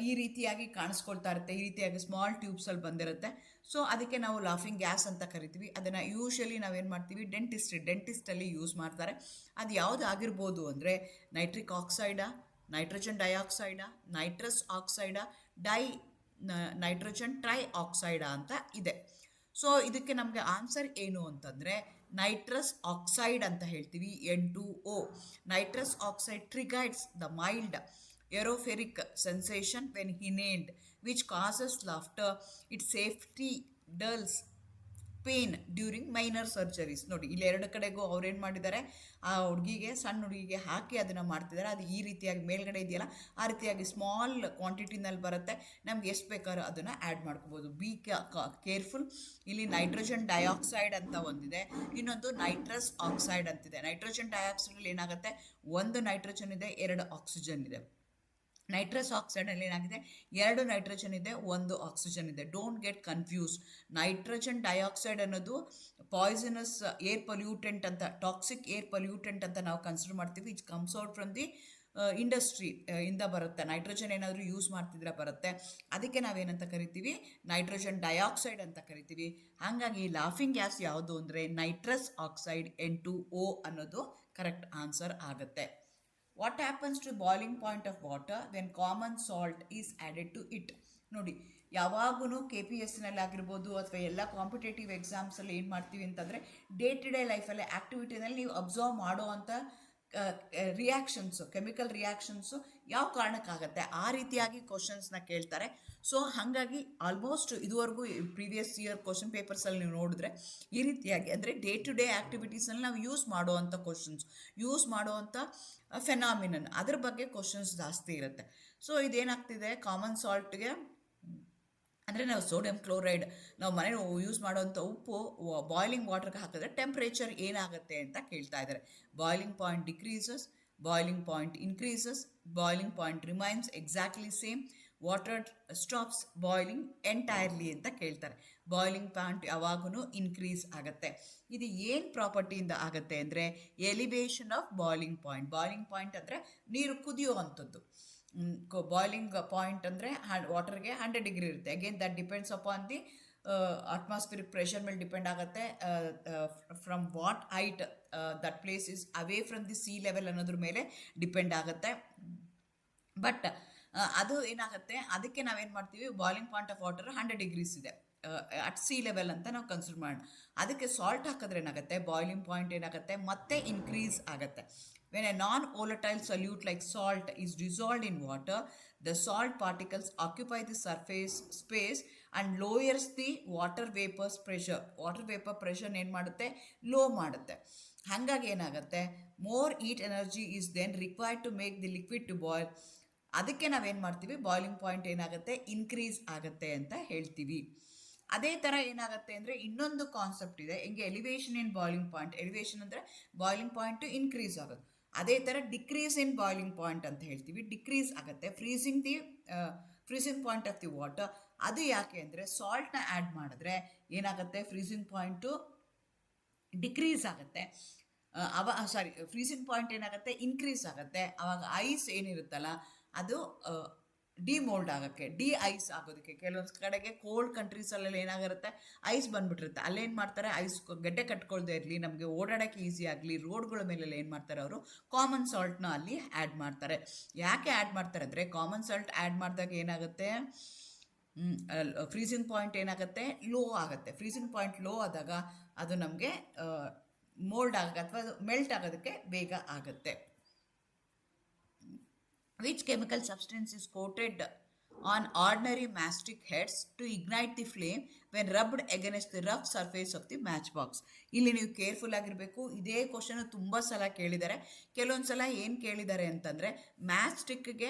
ಈ ರೀತಿಯಾಗಿ ಕಾಣಿಸ್ಕೊಳ್ತಾ ಇರುತ್ತೆ, ಈ ರೀತಿಯಾಗಿ ಸ್ಮಾಲ್ ಟ್ಯೂಬ್ಸಲ್ಲಿ ಬಂದಿರುತ್ತೆ. ಸೊ ಅದಕ್ಕೆ ನಾವು ಲಾಫಿಂಗ್ ಗ್ಯಾಸ್ ಅಂತ ಕರಿತೀವಿ. ಅದನ್ನು ಯೂಶಲಿ ನಾವೇನು ಮಾಡ್ತೀವಿ, ಡೆಂಟಿಸ್ಟಲ್ಲಿ ಯೂಸ್ ಮಾಡ್ತಾರೆ. ಅದು ಯಾವುದು ಆಗಿರ್ಬೋದು ಅಂದರೆ ನೈಟ್ರಿಕ್ ಆಕ್ಸೈಡಾ, ನೈಟ್ರೋಜನ್ ಡೈಆಕ್ಸೈಡಾ, ನೈಟ್ರಸ್ ಆಕ್ಸೈಡಾ, ನೈಟ್ರೋಜನ್ ಟ್ರೈ ಆಕ್ಸೈಡಾ ಅಂತ ಇದೆ. ಸೊ ಇದಕ್ಕೆ ನಮಗೆ ಆನ್ಸರ್ ಏನು ಅಂತಂದರೆ ನೈಟ್ರಸ್ ಆಕ್ಸೈಡ್ ಅಂತ ಹೇಳ್ತೀವಿ, N2O. Nitrous oxide triggers the mild aeropheric sensation when inhaled, which causes laughter. It safety dulls pain during minor surgeries. ನೋಡಿ, ಇಲ್ಲಿ ಎರಡು ಕಡೆಗೂ ಅವ್ರೇನು ಮಾಡಿದ್ದಾರೆ, ಆ ಸಣ್ಣ ಹುಡುಗಿಗೆ ಹಾಕಿ ಅದನ್ನು ಮಾಡ್ತಿದ್ದಾರೆ. ಅದು ಈ ರೀತಿಯಾಗಿ ಮೇಲ್ಗಡೆ ಇದೆಯಲ್ಲ, ಆ ರೀತಿಯಾಗಿ ಸ್ಮಾಲ್ ಕ್ವಾಂಟಿಟಿನಲ್ಲಿ ಬರುತ್ತೆ. ನಮ್ಗೆ ಎಷ್ಟು ಬೇಕಾದ್ರೂ ಅದನ್ನು ಆ್ಯಡ್ ಮಾಡ್ಕೋಬೋದು. Be careful. ಇಲ್ಲಿ ನೈಟ್ರೋಜನ್ ಡೈಆಕ್ಸೈಡ್ ಅಂತ ಒಂದಿದೆ, ಇನ್ನೊಂದು ನೈಟ್ರಸ್ ಆಕ್ಸೈಡ್ ಅಂತಿದೆ. ನೈಟ್ರೋಜನ್ ಡೈಆಕ್ಸೈಡಲ್ಲಿ ಏನಾಗುತ್ತೆ, ಒಂದು ನೈಟ್ರೋಜನ್ ಇದೆ, ಎರಡು ಆಕ್ಸಿಜನ್ ಇದೆ. ನೈಟ್ರಸ್ ಆಕ್ಸೈಡಲ್ಲಿ ಏನಾಗಿದೆ, ಎರಡು ನೈಟ್ರೋಜನ್ ಇದೆ, ಒಂದು ಆಕ್ಸಿಜನ್ ಇದೆ. Don't get confuse. Nitrogen dioxide ಅನ್ನೋದು ಪಾಯ್ಸನಸ್ ಏರ್ ಪೊಲ್ಯೂಟೆಂಟ್ ಅಂತ, ಟಾಕ್ಸಿಕ್ ಏರ್ ಪೊಲ್ಯೂಟೆಂಟ್ ಅಂತ ನಾವು ಕನ್ಸಿಡರ್ ಮಾಡ್ತೀವಿ. It comes out from the industry ಇಂದ ಬರುತ್ತೆ. ನೈಟ್ರೋಜನ್ ಏನಾದರೂ ಯೂಸ್ ಮಾಡ್ತಿದ್ರೆ ಬರುತ್ತೆ. ಅದಕ್ಕೆ ನಾವೇನಂತ ಕರಿತೀವಿ, ನೈಟ್ರೋಜನ್ ಡೈಆಕ್ಸೈಡ್ ಅಂತ ಕರಿತೀವಿ. ಹಾಗಾಗಿ ಲಾಫಿಂಗ್ ಗ್ಯಾಸ್ ಯಾವುದು ಅಂದರೆ ನೈಟ್ರಸ್ ಆಕ್ಸೈಡ್, N2O ಅನ್ನೋದು ಕರೆಕ್ಟ್ ಆನ್ಸರ್ ಆಗುತ್ತೆ. What happens to boiling point of water when common salt is added to it? ನೋಡಿ, ಯಾವಾಗೂ KPSCನಲ್ಲಿ ಆಗಿರ್ಬೋದು ಅಥವಾ ಎಲ್ಲ ಕಾಂಪಿಟೇಟಿವ್ ಎಕ್ಸಾಮ್ಸಲ್ಲಿ ಏನು ಮಾಡ್ತೀವಿ ಅಂತಂದರೆ, ಡೇ ಟು ಡೇ ಲೈಫಲ್ಲಿ ಆ್ಯಕ್ಟಿವಿಟಿನಲ್ಲಿ ನೀವು ಅಬ್ಸರ್ವ್ ಮಾಡೋ ಅಂಥ ರಿಯಾಕ್ಷನ್ಸು, ಕೆಮಿಕಲ್ ರಿಯಾಕ್ಷನ್ಸು ಯಾವ ಕಾರಣಕ್ಕಾಗತ್ತೆ, ಆ ರೀತಿಯಾಗಿ ಕ್ವಶನ್ಸ್ನ ಕೇಳ್ತಾರೆ. ಸೊ ಹಾಗಾಗಿ ಆಲ್ಮೋಸ್ಟ್ ಇದುವರೆಗೂ ಪ್ರೀವಿಯಸ್ ಇಯರ್ ಕ್ವಶನ್ ಪೇಪರ್ಸಲ್ಲಿ ನೀವು ನೋಡಿದ್ರೆ ಈ ರೀತಿಯಾಗಿ ಅಂದರೆ ಡೇ ಟು ಡೇ ಆ್ಯಕ್ಟಿವಿಟೀಸಲ್ಲಿ ನಾವು ಯೂಸ್ ಮಾಡುವಂಥ ಕ್ವಶನ್ಸ್, ಯೂಸ್ ಮಾಡುವಂಥ ಫೆನಾಮಿನನ್, ಅದ್ರ ಬಗ್ಗೆ ಕ್ವಶನ್ಸ್ ಜಾಸ್ತಿ ಇರುತ್ತೆ. ಸೊ ಇದೇನಾಗ್ತಿದೆ, ಕಾಮನ್ ಸಾಲ್ಟ್ಗೆ ಅಂದರೆ ನಾವು ಸೋಡಿಯಂ ಕ್ಲೋರೈಡ್ ನಾವು ಮನೆ ಯೂಸ್ ಮಾಡೋವಂಥ ಉಪ್ಪು ಬಾಯ್ಲಿಂಗ್ ವಾಟರ್ಗೆ ಹಾಕಿದ್ರೆ ಟೆಂಪ್ರೇಚರ್ ಏನಾಗುತ್ತೆ ಅಂತ ಕೇಳ್ತಾ ಇದ್ದಾರೆ. Boiling point decreases, boiling point increases, boiling point remains exactly same, water stops boiling entirely ಅಂತ ಕೇಳ್ತಾರೆ. ಬಾಯ್ಲಿಂಗ್ ಪಾಯಿಂಟ್ ಯಾವಾಗೂ ಇನ್ಕ್ರೀಸ್ ಆಗುತ್ತೆ. ಇದು ಏನು ಪ್ರಾಪರ್ಟಿಯಿಂದ ಆಗುತ್ತೆ ಅಂದರೆ elevation of boiling point. Boiling point ಅಂದರೆ ನೀರು ಕುದಿಯುವಂಥದ್ದು. ಬಾಯ್ಲಿಂಗ್ ಪಾಯಿಂಟ್ ಅಂದರೆ ವಾಟರ್ಗೆ 100 ಡಿಗ್ರಿ ಇರುತ್ತೆ. Again that depends upon the atmospheric pressure ಮೇಲೆ ಡಿಪೆಂಡ್ ಆಗುತ್ತೆ. From what height that place is away from the C level ಅನ್ನೋದ್ರ ಮೇಲೆ ಡಿಪೆಂಡ್ ಆಗುತ್ತೆ. ಬಟ್ ಅದು ಏನಾಗುತ್ತೆ, ಅದಕ್ಕೆ ನಾವೇನು ಮಾಡ್ತೀವಿ, boiling point of water 100 degrees ಇದೆ ಅಟ್ ಸಿ ಲೆವೆಲ್ ಅಂತ ನಾವು ಕನ್ಸಿಡರ್ ಮಾಡೋಣ. ಅದಕ್ಕೆ ಸಾಲ್ಟ್ ಹಾಕಿದ್ರೆ ಏನಾಗುತ್ತೆ, ಬಾಯ್ಲಿಂಗ್ ಪಾಯಿಂಟ್ ಏನಾಗುತ್ತೆ ಮತ್ತೆ ಇನ್ಕ್ರೀಸ್ ಆಗುತ್ತೆ. When a non-volatile solute like salt is dissolved in water, the salt particles occupy the surface space and lowers the water vapor's pressure. Water vapor pressure ಏನು ಮಾಡುತ್ತೆ, low ಮಾಡುತ್ತೆ. ಹಾಗಾಗಿ ಏನಾಗುತ್ತೆ, more heat energy is then required to make the liquid to boil. ಅದಕ್ಕೆ ನಾವೇನು ಮಾಡ್ತೀವಿ, boiling point ಏನಾಗುತ್ತೆ, increase ಆಗುತ್ತೆ ಅಂತ ಹೇಳ್ತೀವಿ. ಅದೇ ಥರ ಏನಾಗುತ್ತೆ ಅಂದರೆ ಇನ್ನೊಂದು ಕಾನ್ಸೆಪ್ಟ್ ಇದೆ, ಹಿಂಗೆ ಎಲಿವೇಶನ್ ಇನ್ ಬಾಯ್ಲಿಂಗ್ ಪಾಯಿಂಟ್. ಎಲಿವೇಶನ್ ಅಂದರೆ ಬಾಯ್ಲಿಂಗ್ ಪಾಯಿಂಟು ಇನ್ಕ್ರೀಸ್ ಆಗೋದು. ಅದೇ ಥರ ಡಿಕ್ರೀಸ್ ಇನ್ ಬಾಯ್ಲಿಂಗ್ ಪಾಯಿಂಟ್ ಅಂತ ಹೇಳ್ತೀವಿ. ಡಿಕ್ರೀಸ್ ಆಗುತ್ತೆ freezing point of the water. ಅದು ಯಾಕೆ ಅಂದರೆ ಸಾಲ್ಟ್ನ ಆ್ಯಡ್ ಮಾಡಿದ್ರೆ ಏನಾಗುತ್ತೆ, ಫ್ರೀಸಿಂಗ್ ಪಾಯಿಂಟು ಡಿಕ್ರೀಸ್ ಆಗುತ್ತೆ. ಫ್ರೀಸಿಂಗ್ ಪಾಯಿಂಟ್ ಏನಾಗುತ್ತೆ, ಇನ್ಕ್ರೀಸ್ ಆಗುತ್ತೆ. ಆವಾಗ ಐಸ್ ಏನಿರುತ್ತಲ್ಲ ಅದು ಡಿಮೋಲ್ಡ್ ಆಗೋಕ್ಕೆ, ಐಸ್ ಆಗೋದಕ್ಕೆ, ಕೆಲವೊಂದು ಕಡೆಗೆ ಕೋಲ್ಡ್ ಕಂಟ್ರೀಸಲ್ಲೆಲ್ಲ ಏನಾಗಿರುತ್ತೆ, ಐಸ್ ಬಂದುಬಿಟ್ಟಿರುತ್ತೆ. ಅಲ್ಲೇನು ಮಾಡ್ತಾರೆ, ಐಸ್ ಗಡ್ಡೆ ಕಟ್ಕೊಳ್ದೇ ಇರಲಿ, ನಮಗೆ ಓಡಾಡೋಕ್ಕೆ ಈಸಿ ಆಗಲಿ, ರೋಡ್ಗಳ ಮೇಲೆಲ್ಲ ಏನು ಮಾಡ್ತಾರೆ ಅವರು ಕಾಮನ್ ಸಾಲ್ಟ್ನ ಅಲ್ಲಿ ಆ್ಯಡ್ ಮಾಡ್ತಾರೆ. ಯಾಕೆ ಆ್ಯಡ್ ಮಾಡ್ತಾರೆ ಅಂದರೆ ಕಾಮನ್ ಸಾಲ್ಟ್ ಆ್ಯಡ್ ಮಾಡಿದಾಗ ಏನಾಗುತ್ತೆ, ಫ್ರೀಸಿಂಗ್ ಪಾಯಿಂಟ್ ಏನಾಗುತ್ತೆ, ಲೋ ಆಗುತ್ತೆ. ಫ್ರೀಸಿಂಗ್ ಪಾಯಿಂಟ್ ಲೋ ಆದಾಗ ಅದು ನಮಗೆ ಮೋಲ್ಡ್ ಆಗೋಕ್ಕೆ ಅಥವಾ ಅದು ಮೆಲ್ಟ್ ಆಗೋದಕ್ಕೆ ಬೇಗ ಆಗುತ್ತೆ. Which chemical substance is coated on ordinary matchstick heads to ignite the flame when rubbed against the rough surface of the matchbox? ಇಲ್ಲಿ ನೀವು ಕೇರ್ಫುಲ್ ಆಗಿರಬೇಕು. ಇದೇ ಕ್ವಶನ್ ತುಂಬ ಸಲ ಕೇಳಿದ್ದಾರೆ. ಕೆಲವೊಂದು ಸಲ ಏನು ಕೇಳಿದ್ದಾರೆ ಅಂತಂದರೆ ಮ್ಯಾಚ್ ಸ್ಟಿಕ್ಗೆ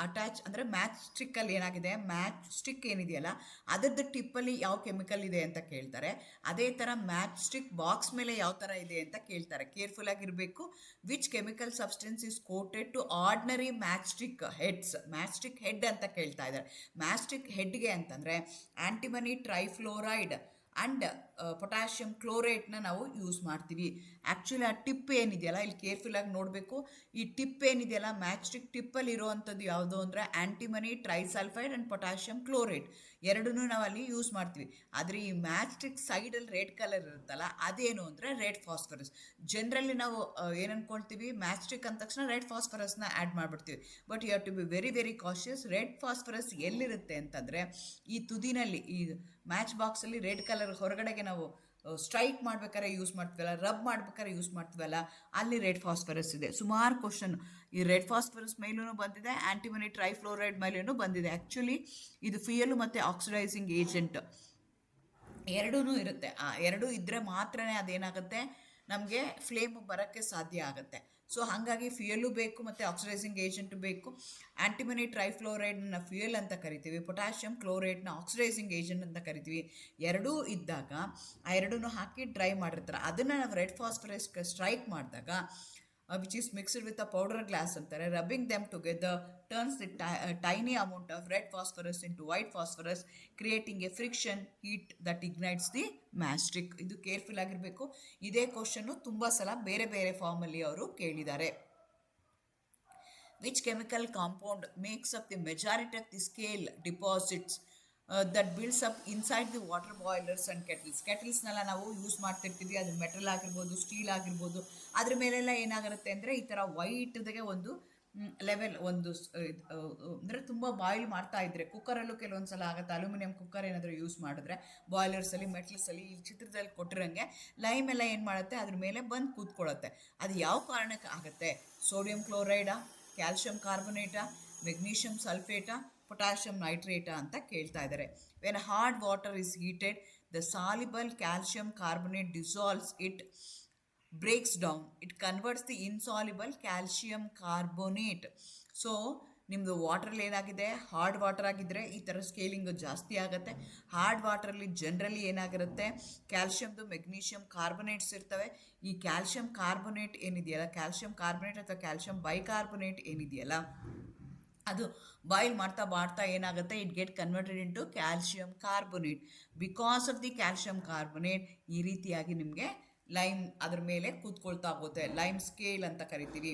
ಅಟ್ಯಾಚ್ ಅಂದರೆ ಮ್ಯಾಚ್ ಸ್ಟಿಕ್ಕಲ್ಲಿ ಏನಾಗಿದೆ, ಮ್ಯಾಚ್ ಸ್ಟಿಕ್ ಏನಿದೆಯಲ್ಲ ಅದರದ್ದು ಟಿಪ್ಪಲ್ಲಿ ಯಾವ ಕೆಮಿಕಲ್ ಇದೆ ಅಂತ ಕೇಳ್ತಾರೆ. ಅದೇ ಥರ ಮ್ಯಾಚ್ ಸ್ಟಿಕ್ ಬಾಕ್ಸ್ ಮೇಲೆ ಯಾವ ಥರ ಇದೆ ಅಂತ ಕೇಳ್ತಾರೆ. ಕೇರ್ಫುಲ್ ಆಗಿರಬೇಕು. Which chemical substance is coated to ordinary match stick heads. Match stick head ಅಂತ ಕೇಳ್ತಾ ಇದ್ದಾರೆ. ಮ್ಯಾಚ್ ಸ್ಟಿಕ್ ಹೆಡ್ಗೆ ಅಂತಂದರೆ ಆ್ಯಂಟಿಮನಿ ಟ್ರೈಫ್ಲೋರೈಡ್ ಆ್ಯಂಡ್ ಪೊಟ್ಯಾಷಿಯಮ್ ಕ್ಲೋರೇಟ್ನ ನಾವು ಯೂಸ್ ಮಾಡ್ತೀವಿ. ಆ್ಯಕ್ಚುಲಿ ಆ ಟಿಪ್ ಏನಿದೆಯಲ್ಲ ಇಲ್ಲಿ ಕೇರ್ಫುಲ್ಲಾಗಿ ನೋಡಬೇಕು. ಈ ಟಿಪ್ ಏನಿದೆಯಲ್ಲ ಮ್ಯಾಚ್ ಸ್ಟಿಕ್ ಟಿಪ್ಪಲ್ಲಿ ಇರೋವಂಥದ್ದು ಯಾವುದು ಅಂದರೆ ಆ್ಯಂಟಿಮನಿ ಟ್ರೈಸಲ್ಫೈಡ್ ಆ್ಯಂಡ್ ಪೊಟ್ಯಾಷಿಯಮ್ ಕ್ಲೋರೇಟ್ ಎರಡನ್ನೂ ನಾವು ಅಲ್ಲಿ ಯೂಸ್ ಮಾಡ್ತೀವಿ. ಆದರೆ ಈ ಮ್ಯಾಚ್ ಸ್ಟಿಕ್ ಸೈಡಲ್ಲಿ ರೆಡ್ ಕಲರ್ ಇರುತ್ತಲ್ಲ ಅದೇನು ಅಂದರೆ ರೆಡ್ ಫಾಸ್ಫರಸ್. ಜನರಲಿ ನಾವು ಏನು ಅಂದ್ಕೊಳ್ತೀವಿ, ಮ್ಯಾಚ್ ಸ್ಟಿಕ್ ಅಂದ ತಕ್ಷಣ ರೆಡ್ ಫಾಸ್ಫರಸ್ನ ಆ್ಯಡ್ ಮಾಡಿಬಿಡ್ತೀವಿ. But you have to be very very cautious. Red phosphorus ಎಲ್ಲಿರುತ್ತೆ ಅಂತಂದರೆ ಈ ತುದಿನಲ್ಲಿ, ಈ ಮ್ಯಾಚ್ ಬಾಕ್ಸಲ್ಲಿ ರೆಡ್ ಕಲರ್ ಹೊರಗಡೆಗೆ ನಾವು ಸ್ಟ್ರೈಕ್ ಮಾಡ್ಬೇಕಾದ್ರೆ ಯೂಸ್ ಮಾಡ್ತೀವಲ್ಲ, ರಬ್ ಮಾಡ್ಬೇಕಾದ್ರೆ ಯೂಸ್ ಮಾಡ್ತೀವಲ್ಲ, ಅಲ್ಲಿ ರೆಡ್ ಫಾಸ್ಫರಸ್ ಇದೆ. ಸುಮಾರು ಕ್ವಶನ್ ಈ ರೆಡ್ ಫಾಸ್ಫರಸ್ ಮೇಲೂ ಬಂದಿದೆ, ಆ್ಯಂಟಿಮನಿ ಟ್ರೈಫ್ಲೋರೈಡ್ ಮೇಲೂ ಬಂದಿದೆ. ಆ್ಯಕ್ಚುಲಿ ಇದು ಫ್ಯೂಯಲ್ ಮತ್ತು ಆಕ್ಸಿಡೈಸಿಂಗ್ ಏಜೆಂಟ್ ಎರಡೂ ಇರುತ್ತೆ. ಆ ಎರಡೂ ಇದ್ದರೆ ಮಾತ್ರನೇ ಅದೇನಾಗುತ್ತೆ, ನಮಗೆ ಫ್ಲೇಮ್ ಬರೋಕ್ಕೆ ಸಾಧ್ಯ ಆಗುತ್ತೆ. ಸೊ ಹಾಗಾಗಿ ಫ್ಯೂಯಲು ಬೇಕು ಮತ್ತು ಆಕ್ಸಿಡೈಸಿಂಗ್ ಏಜೆಂಟು ಬೇಕು. ಆ್ಯಂಟಿಮನಿ ಟ್ರೈಫ್ಲೋರೈಡ್ನ ಫ್ಯೂಯಲ್ ಅಂತ ಕರಿತೀವಿ, ಪೊಟ್ಯಾಷಿಯಮ್ ಕ್ಲೋರೈಡ್ನ ಆಕ್ಸಿಡೈಸಿಂಗ್ ಏಜೆಂಟ್ ಅಂತ ಕರಿತೀವಿ. ಎರಡೂ ಇದ್ದಾಗ ಆ ಎರಡೂ ಹಾಕಿ ಡ್ರೈ ಮಾಡಿರ್ತಾರೆ. ಅದನ್ನು ನಾವು ರೆಡ್ ಫಾಸ್ಫರಸ್ಗೆ ಸ್ಟ್ರೈಕ್ ಮಾಡಿದಾಗ which is mixed with a powder glass ಅಂತಾರೆ. rubbing them together turns the tiny amount of red phosphorus into white phosphorus, creating a friction heat that ignites the matchstick. ಇದು careful ಆಗಿರಬೇಕು. ಇದೇ question ತುಂಬ ಸಲ ಬೇರೆ ಬೇರೆ ಫಾರ್ಮಲ್ಲಿ ಅವರು ಕೇಳಿದ್ದಾರೆ. Which chemical compound makes up the majority of the scale deposits that builds up inside the water boilers and kettles? ಕೆಟಲ್ಸ್ನೆಲ್ಲ ನಾವು ಯೂಸ್ ಮಾಡ್ತಿರ್ತೀವಿ. ಅದು ಮೆಟಲ್ ಆಗಿರ್ಬೋದು, ಸ್ಟೀಲ್ ಆಗಿರ್ಬೋದು. ಅದ್ರ ಮೇಲೆಲ್ಲ ಏನಾಗಿರುತ್ತೆ ಅಂದರೆ ಈ ಥರ ವೈಟ್ದಾಗೆ ಒಂದು ಲೆವೆಲ್ ಒಂದು ಅಂದರೆ ತುಂಬ ಬಾಯ್ಲ್ ಮಾಡ್ತಾ ಇದ್ದರೆ ಕುಕ್ಕರಲ್ಲೂ ಕೆಲವೊಂದು ಸಲ ಆಗುತ್ತೆ. ಅಲ್ಯೂಮಿನಿಯಂ ಕುಕ್ಕರ್ ಏನಾದರೂ ಯೂಸ್ ಮಾಡಿದ್ರೆ ಬಾಯ್ಲರ್ಸಲ್ಲಿ ಮೆಟ್ಲ್ಸಲ್ಲಿ ಈ ಚಿತ್ರದಲ್ಲಿ ಕೊಟ್ಟಿರಂಗೆ ಲೈಮ್ ಎಲ್ಲ ಏನು ಮಾಡುತ್ತೆ ಅದ್ರ ಮೇಲೆ ಬಂದು ಕೂತ್ಕೊಳ್ಳುತ್ತೆ. ಅದು ಯಾವ ಕಾರಣಕ್ಕೆ ಆಗುತ್ತೆ? ಸೋಡಿಯಂ ಕ್ಲೋರೈಡಾ, ಕ್ಯಾಲ್ಶಿಯಂ ಕಾರ್ಬೊನೇಟಾ, ಮೆಗ್ನೀಷಿಯಂ ಸಲ್ಫೇಟಾ, ಪೊಟ್ಯಾಷಿಯಂ ನೈಟ್ರೇಟಾ ಅಂತ ಕೇಳ್ತಾ ಇದ್ದಾರೆ. When hard water is heated the soluble calcium carbonate dissolves it breaks down, it converts the insoluble calcium carbonate. So ನಿಮ್ಮದು ವಾಟ್ರಲ್ಲಿ ಏನಾಗಿದೆ, ಹಾರ್ಡ್ ವಾಟರ್ ಆಗಿದ್ದರೆ ಈ ಥರ ಸ್ಕೇಲಿಂಗು ಜಾಸ್ತಿ ಆಗುತ್ತೆ. ಹಾರ್ಡ್ ವಾಟ್ರಲ್ಲಿ ಜನರಲಿ ಏನಾಗಿರುತ್ತೆ, ಕ್ಯಾಲ್ಶಿಯಮ್ದು ಮೆಗ್ನೀಷಿಯಂ ಕಾರ್ಬೊನೇಟ್ಸ್ ಇರ್ತವೆ. ಈ ಕ್ಯಾಲ್ಶಿಯಂ ಕಾರ್ಬೊನೇಟ್ ಏನಿದೆಯಲ್ಲ, ಕ್ಯಾಲ್ಶಿಯಂ ಕಾರ್ಬೊನೇಟ್ ಅಥವಾ ಕ್ಯಾಲ್ಶಿಯಂ ಬೈಕಾರ್ಬೊನೇಟ್ ಏನಿದೆಯಲ್ಲ, ಅದು ಬಾಯ್ಲ್ ಮಾಡ್ತಾ ಮಾಡ್ತಾ ಏನಾಗುತ್ತೆ, it get converted into calcium carbonate. Because of the calcium carbonate ಈ ರೀತಿಯಾಗಿ ನಿಮಗೆ ಲೈಮ್ ಅದ್ರ ಮೇಲೆ ಕೂತ್ಕೊಳ್ತಾ ಹೋಗುತ್ತೆ. ಲೈಮ್ ಸ್ಕೇಲ್ ಅಂತ ಕರಿತೀವಿ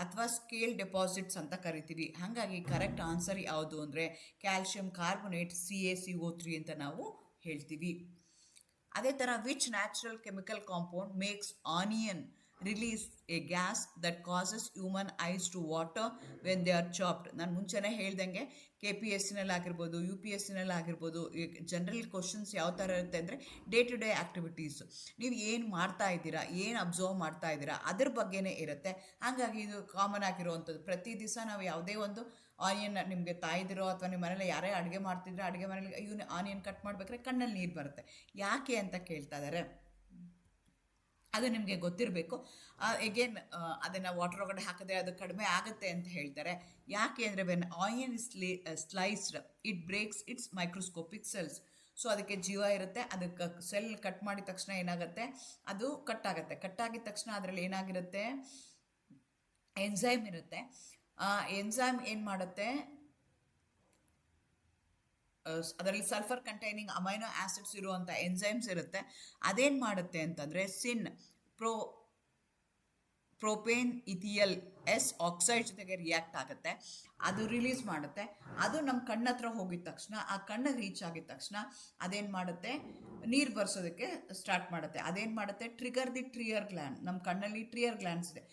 ಅಥವಾ ಸ್ಕೇಲ್ ಡೆಪಾಸಿಟ್ಸ್ ಅಂತ ಕರಿತೀವಿ. ಹಾಗಾಗಿ ಕರೆಕ್ಟ್ ಆನ್ಸರ್ ಯಾವುದು ಅಂದರೆ ಕ್ಯಾಲ್ಶಿಯಂ ಕಾರ್ಬೊನೇಟ್ CaCO3 ಅಂತ ನಾವು ಹೇಳ್ತೀವಿ. ಅದೇ ಥರ which natural chemical compound makes onion release a gas that causes human eyes to water when they are chopped. ನಾನು ಮುಂಚೆನೇ ಹೇಳ್ದಂಗೆ KPSCನಲ್ಲಿ ಆಗಿರ್ಬೋದು, UPSCನಲ್ಲಿ ಆಗಿರ್ಬೋದು, ಜನರಲ್ ಕ್ವಶನ್ಸ್ ಯಾವ ಥರ ಇರುತ್ತೆ ಅಂದರೆ ಡೇ ಟು ಡೇ ಆ್ಯಕ್ಟಿವಿಟೀಸು, ನೀವು ಏನು ಮಾಡ್ತಾ ಇದ್ದೀರಾ, ಏನು ಅಬ್ಸರ್ವ್ ಮಾಡ್ತಾ ಇದ್ದೀರಾ ಅದ್ರ ಬಗ್ಗೆನೇ ಇರುತ್ತೆ. ಹಾಗಾಗಿ ಇದು ಕಾಮನ್ ಆಗಿರುವಂಥದ್ದು. ಪ್ರತಿ ದಿವಸ ನಾವು ಯಾವುದೇ ಒಂದು ಆನಿಯನ್ ನಿಮಗೆ ತಾಯಿದಿರೋ ಅಥವಾ ನಿಮ್ಮ ಮನೇಲಿ ಯಾರೇ ಅಡುಗೆ ಮಾಡ್ತಿದ್ರೆ ಅಡುಗೆ ಮನೇಲಿ ಇವನು ಆನಿಯನ್ ಕಟ್ ಮಾಡಬೇಕಾದ್ರೆ ಕಣ್ಣಲ್ಲಿ ನೀರು ಬರುತ್ತೆ. ಯಾಕೆ ಅಂತ ಕೇಳ್ತಾ ಇದ್ದಾರೆ. ಅದು ನಿಮಗೆ ಗೊತ್ತಿರಬೇಕು. ಎಗೇನ್ ಅದನ್ನು ವಾಟರ್ ಒಳಗಡೆ ಹಾಕಿದ್ರೆ ಅದು ಕಡಿಮೆ ಆಗುತ್ತೆ ಅಂತ ಹೇಳ್ತಾರೆ. ಯಾಕೆ ಅಂದರೆ when onion is sliced it breaks its microscopic cells. So ಅದಕ್ಕೆ ಜೀವ ಇರುತ್ತೆ. ಅದಕ್ಕೆ ಸೆಲ್ ಕಟ್ ಮಾಡಿದ ತಕ್ಷಣ ಏನಾಗುತ್ತೆ, ಅದು ಕಟ್ಟಾಗುತ್ತೆ. ಕಟ್ಟಾಗಿದ ತಕ್ಷಣ ಅದರಲ್ಲಿ ಏನಾಗಿರುತ್ತೆ, ಎನ್ಸೈಮ್ ಇರುತ್ತೆ. ಎನ್ಸೈಮ್ ಏನು ಮಾಡುತ್ತೆ, ಅದರಲ್ಲಿ ಸಲ್ಫರ್ ಕಂಟೈನಿಂಗ್ ಅಮೈನೋ ಆ್ಯಸಿಡ್ಸ್ ಇರುವಂಥ ಎನ್ಸೈಮ್ಸ್ ಇರುತ್ತೆ. ಅದೇನು ಮಾಡುತ್ತೆ ಅಂತಂದರೆ ಪ್ರೋಪೇನ್ ಇಥಿಯಲ್ ಆಕ್ಸೈಡ್ ಜೊತೆಗೆ ರಿಯಾಕ್ಟ್ ಆಗುತ್ತೆ, ಅದು ರಿಲೀಸ್ ಮಾಡುತ್ತೆ. ಅದು ನಮ್ಮ ಕಣ್ಣ ಹತ್ರ ಹೋಗಿದ ತಕ್ಷಣ, ಆ ಕಣ್ಣಿಗೆ ರೀಚ್ ಆಗಿದ ತಕ್ಷಣ ಅದೇನು ಮಾಡುತ್ತೆ, ನೀರು ಬರ್ಸೋದಕ್ಕೆ ಸ್ಟಾರ್ಟ್ ಮಾಡುತ್ತೆ. ಅದೇನು ಮಾಡುತ್ತೆ, ಟ್ರಿಗರ್ ದಿ ಟ್ರಿಯರ್ ಗ್ಲ್ಯಾಂಡ್. ನಮ್ಮ ಕಣ್ಣಲ್ಲಿ ಟ್ರಿಯರ್ ಗ್ಲ್ಯಾಂಡ್ಸ್ ಇದೆ.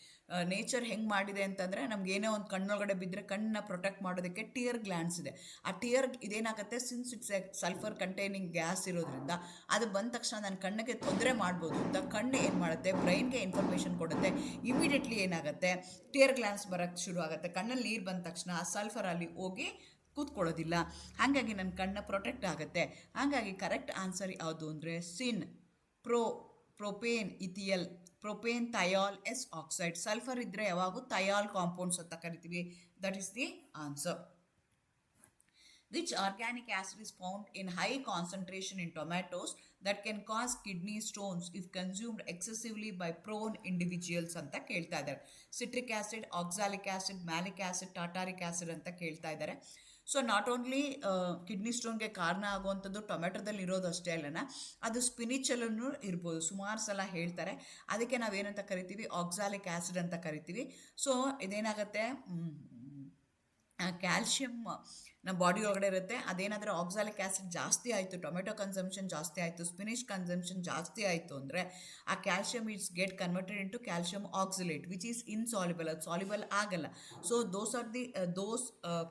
ನೇಚರ್ ಹೆಂಗೆ ಮಾಡಿದೆ ಅಂತಂದರೆ ನಮಗೇನೋ ಒಂದು ಕಣ್ಣೊಳಗಡೆ ಬಿದ್ದರೆ ಕಣ್ಣನ್ನ ಪ್ರೊಟೆಕ್ಟ್ ಮಾಡೋದಕ್ಕೆ ಟಿಯರ್ ಗ್ಲ್ಯಾಂಡ್ಸ್ ಇದೆ. ಆ ಟಿಯರ್ ಇದೇನಾಗುತ್ತೆ, since it's a sulphur containing gas ಇರೋದ್ರಿಂದ ಅದು ಬಂದ ತಕ್ಷಣ ನನ್ನ ಕಣ್ಣಿಗೆ ತೊಂದರೆ ಮಾಡ್ಬೋದು ಅಂತ ಕಣ್ಣು ಏನು ಮಾಡುತ್ತೆ, ಬ್ರೈನ್ಗೆ ಇನ್ಫಾರ್ಮೇಷನ್ ಕೊಡುತ್ತೆ. ಇಮಿಡಿಯೇಟ್ಲಿ ಏನಾಗುತ್ತೆ, ಟಿಯರ್ ಗ್ಲ್ಯಾಂಡ್ಸ್ ಬರೋಕ್ಕೆ ಶುರು ಆಗುತ್ತೆ. ಕಣ್ಣಲ್ಲಿ ನೀರು ಬಂದ ತಕ್ಷಣ ಆ ಸಲ್ಫರ್ ಅಲ್ಲಿ ಹೋಗಿ ಕೂತ್ಕೊಳ್ಳೋದಿಲ್ಲ. ಹಾಗಾಗಿ ನನ್ನ ಕಣ್ಣು ಪ್ರೊಟೆಕ್ಟ್ ಆಗುತ್ತೆ. ಹಾಗಾಗಿ ಕರೆಕ್ಟ್ ಆನ್ಸರ್ ಯಾವುದು ಅಂದರೆ ಸಿನ್ ಪ್ರೊಪೇನ್ ಇಥಿಯಲ್, ಪ್ರೊಪೇನ್ ಥಯಾಲ್ ಆಕ್ಸೈಡ್. ಸಲ್ಫರ್ ಇದ್ದರೆ ಯಾವಾಗೂ ಥಯಾಲ್ ಕಾಂಪೌಂಡ್ಸ್ ಅಂತ ಕರಿತೀವಿ. That is the answer. Which organic acid is found in high concentration in tomatoes that can cause kidney stones if consumed excessively by prone individuals ಅಂತ ಕೇಳ್ತಾ ಇದ್ದಾರೆ. Citric acid, oxalic acid, malic acid, tartaric acid ಅಂತ ಕೇಳ್ತಾ ಇದ್ದಾರೆ. So not only kidney ಸ್ಟೋನ್ಗೆ ಕಾರಣ ಆಗುವಂಥದ್ದು ಟೊಮೆಟೊದಲ್ಲಿ ಇರೋದು ಅಷ್ಟೇ ಅಲ್ಲನ, ಅದು ಸ್ಪಿನಿಚಲ್ಲೂ ಇರ್ಬೋದು. ಸುಮಾರು ಸಲ ಹೇಳ್ತಾರೆ. ಅದಕ್ಕೆ ನಾವೇನಂತ ಕರಿತೀವಿ, ಆಕ್ಸಾಲಿಕ್ ಆ್ಯಸಿಡ್ ಅಂತ ಕರಿತೀವಿ. ಸೊ ಇದೇನಾಗುತ್ತೆ, ಕ್ಯಾಲ್ಶಿಯಮ್ ನಮ್ಮ ಬಾಡಿ ಒಳಗಡೆ ಇರುತ್ತೆ. ಅದೇನಾದರೂ ಆಕ್ಸಾಲಿಕ್ ಆ್ಯಸಿಡ್ ಜಾಸ್ತಿ ಆಯಿತು, ಟೊಮೆಟೊ ಕನ್ಸಂಪ್ಷನ್ ಜಾಸ್ತಿ ಆಯಿತು, ಸ್ಪಿನಿಶ್ ಕನ್ಸಂಪ್ಷನ್ ಜಾಸ್ತಿ ಆಯಿತು ಅಂದರೆ ಆ calcium it's get converted into calcium oxalate which is insoluble. ಅದು ಸಾಲ್ಯುಬಲ್ ಆಗಲ್ಲ. So those are the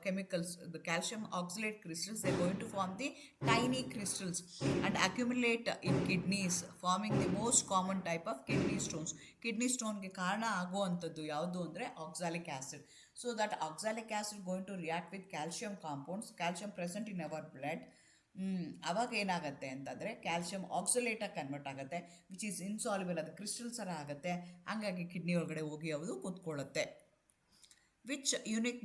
chemicals, the calcium oxalate crystals, they are going to form the tiny crystals and accumulate in kidneys, forming the most common type of kidney stones. Kidney ಸ್ಟೋನ್ಗೆ ಕಾರಣ ಆಗುವಂಥದ್ದು ಯಾವುದು ಅಂದರೆ oxalic acid. So that oxalic acid going to react with calcium compounds, calcium present in our blood. ಅವಾಗ ಏನಾಗುತ್ತೆ ಅಂತಂದರೆ calcium ಆಕ್ಸಲೇಟಾಗಿ convert ಆಗುತ್ತೆ ವಿಚ್ ಈಸ್ ಇನ್ಸಾಲ್ಯುಬಲ್. ಅದು ಕ್ರಿಸ್ಟಲ್ಸ್ ಥರ ಆಗುತ್ತೆ. ಹಾಗಾಗಿ ಕಿಡ್ನಿ ಒಳಗಡೆ ಹೋಗಿ ಅದು ಕೂತ್ಕೊಳ್ಳುತ್ತೆ. Which unique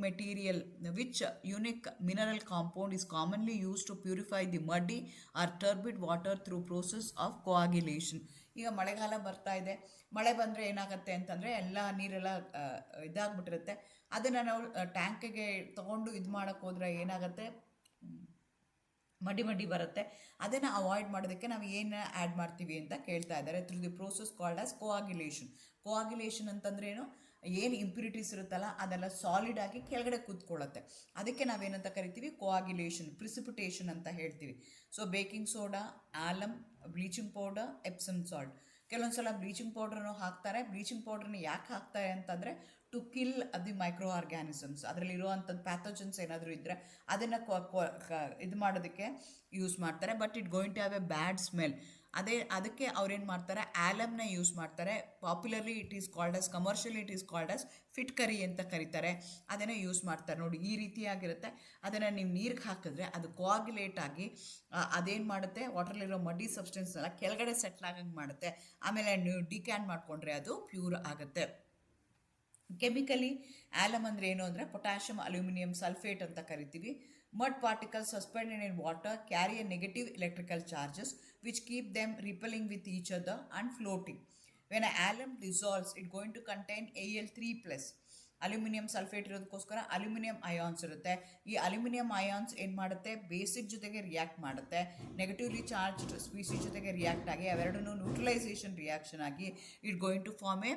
mineral compound is commonly used to purify the muddy or turbid water through process of coagulation? ಈಗ ಮಳೆಗಾಲ ಬರ್ತಾ ಇದೆ. ಮಳೆ ಬಂದರೆ ಏನಾಗುತ್ತೆ ಅಂತಂದರೆ ಎಲ್ಲ ನೀರೆಲ್ಲ ಇದಾಗ್ಬಿಟ್ಟಿರುತ್ತೆ. ಅದನ್ನು ನಾವು ಟ್ಯಾಂಕಿಗೆ ತೊಗೊಂಡು ಇದು ಮಾಡೋಕ್ಕೆ ಹೋದರೆ ಏನಾಗುತ್ತೆ, ಮಡಿ ಬರುತ್ತೆ. ಅದನ್ನು ಅವಾಯ್ಡ್ ಮಾಡೋದಕ್ಕೆ ನಾವು ಏನು ಆ್ಯಡ್ ಮಾಡ್ತೀವಿ ಅಂತ ಕೇಳ್ತಾ ಇದ್ದಾರೆ. Through the process called as coagulation. Coagulation ಅಂತಂದ್ರೇನು, ಏನು ಇಂಪ್ಯೂರಿಟೀಸ್ ಇರುತ್ತಲ್ಲ ಅದೆಲ್ಲ ಸಾಲಿಡ್ ಆಗಿ ಕೆಳಗಡೆ ಕೂತ್ಕೊಳ್ಳುತ್ತೆ. ಅದಕ್ಕೆ ನಾವೇನಂತ ಕರಿತೀವಿ, ಕೋಆಗ್ಯುಲೇಷನ್, ಪ್ರಿಸಿಪಿಟೇಷನ್ ಅಂತ ಹೇಳ್ತೀವಿ. So baking soda, Alam, bleaching powder, Epsom salt. ಕೆಲವೊಂದು ಸಲ ಬ್ಲೀಚಿಂಗ್ ಪೌಡ್ರನ್ನು ಹಾಕ್ತಾರೆ. ಬ್ಲೀಚಿಂಗ್ ಪೌಡ್ರನ್ನ ಯಾಕೆ ಹಾಕ್ತಾರೆ ಅಂತಂದರೆ to kill the microorganisms, ಅದರಲ್ಲಿರುವಂಥದ್ದು ಪ್ಯಾಥೋಜನ್ಸ್ ಏನಾದರೂ ಇದ್ದರೆ ಅದನ್ನು ಇದು ಮಾಡೋದಕ್ಕೆ ಯೂಸ್ ಮಾಡ್ತಾರೆ. But it going to have a bad smell. ಅದಕ್ಕೆ ಅವ್ರೇನು ಮಾಡ್ತಾರೆ, ಆಲಮ್ನ ಯೂಸ್ ಮಾಡ್ತಾರೆ. Popularly it is called as, commercially it is called as phitkari ಅಂತ ಕರೀತಾರೆ. ಅದನ್ನು ಯೂಸ್ ಮಾಡ್ತಾರೆ. ನೋಡಿ ಈ ರೀತಿಯಾಗಿರುತ್ತೆ. ಅದನ್ನು ನೀವು ನೀರಿಗೆ ಹಾಕಿದ್ರೆ ಅದು ಕೋಆಗ್ಯುಲೇಟ್ ಆಗಿ ಅದೇನು ಮಾಡುತ್ತೆ, ವಾಟರ್ಲಿರೋ ಮಡ್ಡಿ ಸಬ್ಸ್ಟೆನ್ಸ್ ಎಲ್ಲ ಕೆಳಗಡೆ ಸೆಟ್ಲ್ ಆಗಂಗೆ ಮಾಡುತ್ತೆ. ಆಮೇಲೆ ನೀವು ಡಿಕ್ಯಾನ್ ಮಾಡಿಕೊಂಡ್ರೆ ಅದು ಪ್ಯೂರ್ ಆಗುತ್ತೆ. ಕೆಮಿಕಲಿ ಆಲಮ್ ಅಂದರೆ ಏನು ಅಂದರೆ ಪೊಟ್ಯಾಷಿಯಮ್ ಅಲ್ಯೂಮಿನಿಯಂ ಸಲ್ಫೇಟ್ ಅಂತ ಕರಿತೀವಿ. Mud particles suspended in water carry a negative electrical charges which keep them repelling with each other and floating. When alum dissolves it going to contain Al3+. Aluminium sulphate ಇರೋದಕ್ಕೋಸ್ಕರ aluminium ions ಇರುತ್ತೆ. ಈ aluminium ions ಏನು ಮಾಡುತ್ತೆ, basic ಜೊತೆಗೆ react ಮಾಡುತ್ತೆ. Negatively charged species ಜೊತೆಗೆ react ಆಗಿ ಅವೆರಡನ್ನೂ ನ್ಯೂಟ್ರಲೈಸೇಷನ್ ರಿಯಾಕ್ಷನ್ ಆಗಿ it going to form a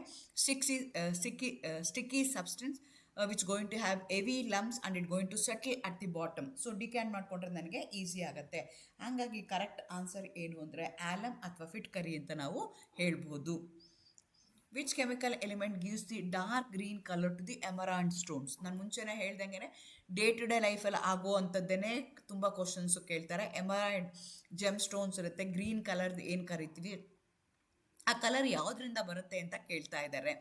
sticky substance which going to have heavy lumps and it going to settle at the bottom. So decant ಮಾಡಿಕೊಂಡ್ರೆ ನನಗೆ easy ಆಗುತ್ತೆ. ಹಾಗಾಗಿ correct answer ಏನು ಅಂದರೆ ಆಲಮ್ ಅಥವಾ ಫಿಟ್ ಕರಿ ಅಂತ ನಾವು ಹೇಳ್ಬೋದು. Which chemical element gives the dark green colour to the emerald stones? ನಾನು ಮುಂಚೆನೇ ಹೇಳ್ದಂಗೆ ಡೇ ಟು ಡೇ ಲೈಫಲ್ಲಿ ಆಗೋ ಅಂಥದ್ದೇ ತುಂಬ ಕ್ವಶನ್ಸು ಕೇಳ್ತಾರೆ. ಎಮರಾಲ್ಡ್ ಜೆಮ್ ಸ್ಟೋನ್ಸ್ ಇರುತ್ತೆ, ಗ್ರೀನ್ ಕಲರ್ದು ಏನು ಕರಿತೀವಿ, ಆ ಕಲರ್ ಯಾವುದರಿಂದ ಬರುತ್ತೆ ಅಂತ ಕೇಳ್ತಾ ಇದ್ದಾರೆ.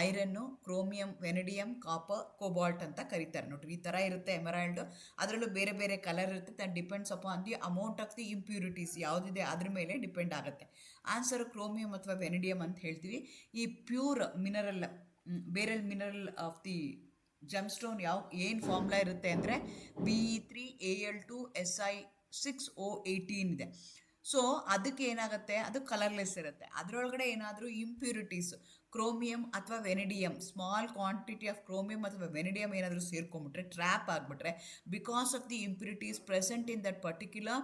ಐರನ್ನು, ಕ್ರೋಮಿಯಂ, ವೆನಿಡಿಯಂ, ಕಾಪರ್, ಕೋಬಾಲ್ಟ್ ಅಂತ ಕರೀತಾರೆ. ನೋಡ್ರಿ ಈ ಥರ ಇರುತ್ತೆ ಎಮರಾಲ್ಡು. ಅದರಲ್ಲೂ ಬೇರೆ ಬೇರೆ ಕಲರ್ ಇರುತ್ತೆ. That depends upon the amount of the impurities ಯಾವುದಿದೆ ಅದ್ರ ಮೇಲೆ ಡಿಪೆಂಡ್ ಆಗುತ್ತೆ. ಆನ್ಸರು ಕ್ರೋಮಿಯಂ ಅಥವಾ ವೆನಿಡಿಯಂ ಅಂತ ಹೇಳ್ತೀವಿ. ಈ pure mineral, beryl mineral of the gemstone ಏನು ಫಾರ್ಮುಲಾ ಇರುತ್ತೆ ಅಂದರೆ Be3Al2Si6O18 ಇದೆ. ಸೊ ಅದಕ್ಕೆ ಏನಾಗುತ್ತೆ, ಅದು ಕಲರ್ಲೆಸ್ ಇರುತ್ತೆ. ಅದರೊಳಗಡೆ ಏನಾದರೂ ಇಂಪ್ಯೂರಿಟೀಸ್ ಕ್ರೋಮಿಯಂ ಅಥವಾ vanadium, small quantity of chromium ಅಥವಾ ವೆನಿಡಿಯಮ್ ಏನಾದರೂ ಸೇರ್ಕೊಂಡ್ಬಿಟ್ರೆ, ಟ್ರ್ಯಾಪ್ ಆಗಿಬಿಟ್ರೆ, because of the impurities present in that particular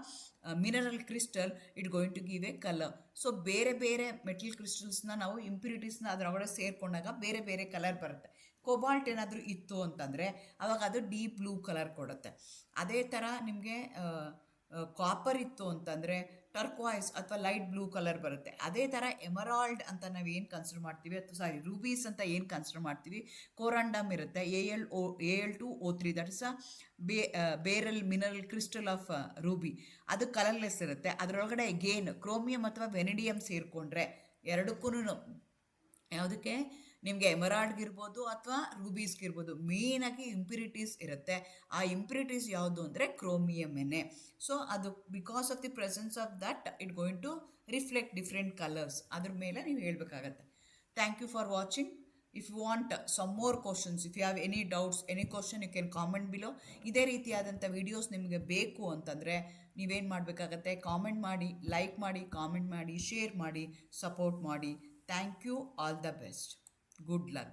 mineral crystal it going to give a colour. So ಬೇರೆ ಬೇರೆ ಮೆಟಲ್ ಕ್ರಿಸ್ಟಲ್ಸ್ನ ನಾವು ಇಂಪ್ಯೂರಿಟೀಸ್ನ ಅದರೊಳಗಡೆ ಸೇರಿಕೊಂಡಾಗ ಬೇರೆ ಬೇರೆ ಕಲರ್ ಬರುತ್ತೆ. ಕೋಬಾಲ್ಟ್ ಏನಾದರೂ ಇತ್ತು ಅಂತಂದರೆ ಅವಾಗ ಅದು ಡೀಪ್ ಬ್ಲೂ ಕಲರ್ ಕೊಡುತ್ತೆ. ಅದೇ ಥರ ನಿಮಗೆ ಕಾಪರ್ ಇತ್ತು ಅಂತಂದರೆ ಟರ್ಕ್ವಾಯ್ಸ್ ಅಥವಾ ಲೈಟ್ ಬ್ಲೂ ಕಲರ್ ಬರುತ್ತೆ. ಅದೇ ಥರ ಎಮರಾಲ್ಡ್ ಅಂತ ನಾವು ಏನು ಕನ್ಸಿಡರ್ ಮಾಡ್ತೀವಿ, ಅಥವಾ ರೂಬೀಸ್ ಅಂತ ಏನು ಕನ್ಸಿಡರ್ ಮಾಡ್ತೀವಿ, ಕೋರಂಡಮ್ ಇರುತ್ತೆ, Al2O3, that is beryl mineral crystal of ruby. ಅದು ಕಲರ್ಲೆಸ್ ಇರುತ್ತೆ. ಅದರೊಳಗಡೆ ಗೇನ್ ಕ್ರೋಮಿಯಂ ಅಥವಾ ವೆನಿಡಿಯಮ್ ಸೇರಿಕೊಂಡ್ರೆ, ಎರಡಕ್ಕೂ ಯಾವುದಕ್ಕೆ, ನಿಮಗೆ ಎಮರಾಲ್ಡ್ಗಿರ್ಬೋದು ಅಥವಾ ರೂಬೀಸ್ಗಿರ್ಬೋದು, ಮೇಯ್ನಾಗಿ ಇಂಪ್ಯೂರಿಟೀಸ್ ಇರುತ್ತೆ. ಆ ಇಂಪ್ಯೂರಿಟೀಸ್ ಯಾವುದು ಅಂದರೆ ಕ್ರೋಮಿಯಮ್ಮೇನೆ. ಸೊ ಅದು because of the presence of that it going to reflect different colours. ಅದ್ರ ಮೇಲೆ ನೀವು ಹೇಳಬೇಕಾಗತ್ತೆ. Thank you for watching. If you want some more questions, if you have any doubts, any question, you can comment below. ಇದೇ ರೀತಿಯಾದಂಥ videos ನಿಮಗೆ ಬೇಕು ಅಂತಂದರೆ ನೀವೇನು ಮಾಡಬೇಕಾಗತ್ತೆ, ಕಾಮೆಂಟ್ ಮಾಡಿ, ಲೈಕ್ ಮಾಡಿ, ಕಾಮೆಂಟ್ ಮಾಡಿ, ಶೇರ್ ಮಾಡಿ, ಸಪೋರ್ಟ್ ಮಾಡಿ. Thank you. All the best. Good luck.